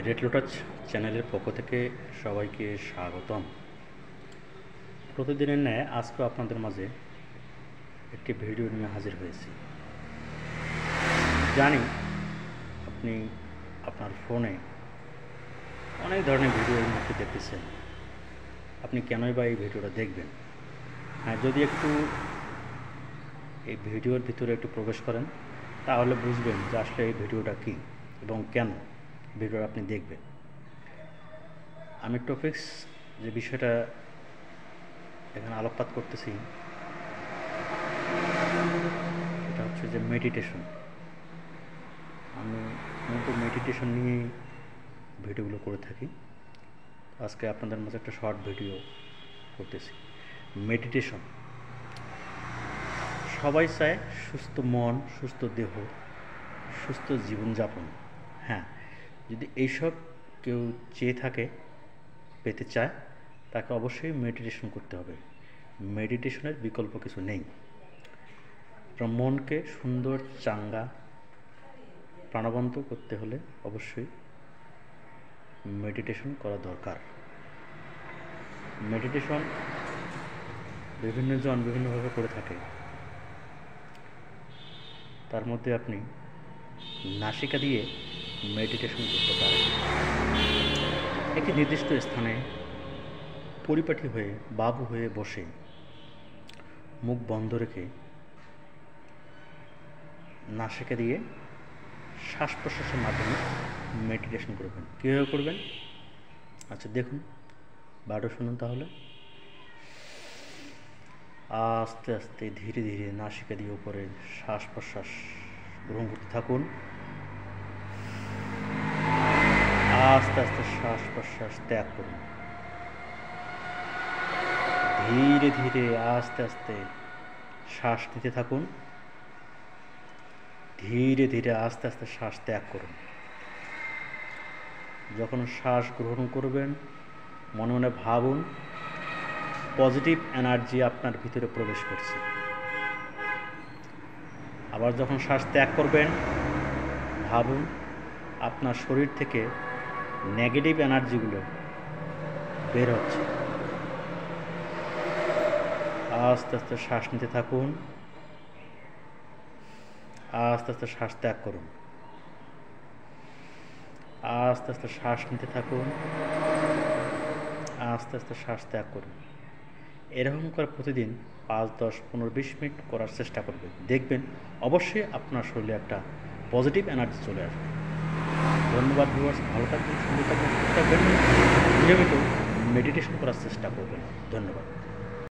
Red lotus চ্যানেলের পক্ষ থেকে সবাইকে স্বাগতম। প্রতিদিনের ন্যায় আজকেও আপনাদের মাঝে একটি ভিডিও নিয়ে হাজির হয়েছি। জানি আপনি আপনার ফোনে অনেক ধরনের ভিডিও এই মুহূর্তে দেখতেছেন। আপনি কেনই বা এই ভিডিওটা দেখবেন? হ্যাঁ, যদি একটু এই ভিডিওর ভিতরে একটু প্রবেশ করেন তাহলে বুঝবেন যে আসলে এই ভিডিওটা কী এবং কেন ভিডিওটা আপনি দেখবেন। আমি টপিক্স যে বিষয়টা এখানে আলোকপাত করতেছি এটা হচ্ছে যে মেডিটেশন। আমি মূলত মেডিটেশন নিয়েই ভিডিওগুলো করে থাকি। আজকে আপনাদের মাঝে একটা শর্ট ভিডিও করতেছি। মেডিটেশন, সবাই চায় সুস্থ মন, সুস্থ দেহ, সুস্থ জীবনযাপন। হ্যাঁ, যদি এইসব কেউ চেয়ে থাকে, পেতে চায়, তাকে অবশ্যই মেডিটেশন করতে হবে। মেডিটেশনের বিকল্প কিছু নেই। আপনার মনকে সুন্দর, চাঙ্গা, প্রাণবন্ত করতে হলে অবশ্যই মেডিটেশন করা দরকার। মেডিটেশন বিভিন্ন জন বিভিন্নভাবে করে থাকে। তার মধ্যে আপনি নাসিকা দিয়ে মেডিটেশন করতে পারেন। একটি নির্দিষ্ট স্থানে পরিপাটি হয়ে বাবু হয়ে বসে মুখ বন্ধ রেখে নাসিকা দিয়ে শ্বাস প্রশ্বাসের মাধ্যমে মেডিটেশন করবেন। কীভাবে করবেন? আচ্ছা দেখুন, বারো শুনুন তাহলে। আস্তে আস্তে ধীরে ধীরে নাসিকা দিয়ে উপরে শ্বাস প্রশ্বাস গ্রহণ করতে থাকুন। আস্তে আস্তে শ্বাস প্রশ্বাস ত্যাগ করুন। ধীরে ধীরে আস্তে আস্তে শ্বাস নিতে থাকুন। ধীরে ধীরে আস্তে আস্তে শ্বাস ত্যাগ করুন। যখন শ্বাস গ্রহণ করবেন মনে মনে ভাবুন পজিটিভ এনার্জি আপনার ভিতরে প্রবেশ করছে। আবার যখন শ্বাস ত্যাগ করবেন ভাবুন আপনার শরীর থেকে নেগেটিভ এনার্জিগুলো বের হচ্ছে। আস্তে আস্তে শ্বাস নিতে থাকুন। আস্তে আস্তে শ্বাস ত্যাগ করুন। আস্তে আস্তে শ্বাস নিতে থাকুন। আস্তে আস্তে শ্বাস ত্যাগ করুন। এরকম করে প্রতিদিন 5, 10, 15, 20 মিনিট করার চেষ্টা করবেন। দেখবেন অবশ্যই আপনার শরীরে একটা পজিটিভ এনার্জি চলে আসবে। ধন্যবাদ ভিউয়ার্স, ভালো থাকবেন, সুন্দর থাকবেন, নিয়মিত মেডিটেশন করার চেষ্টা করবেন। ধন্যবাদ।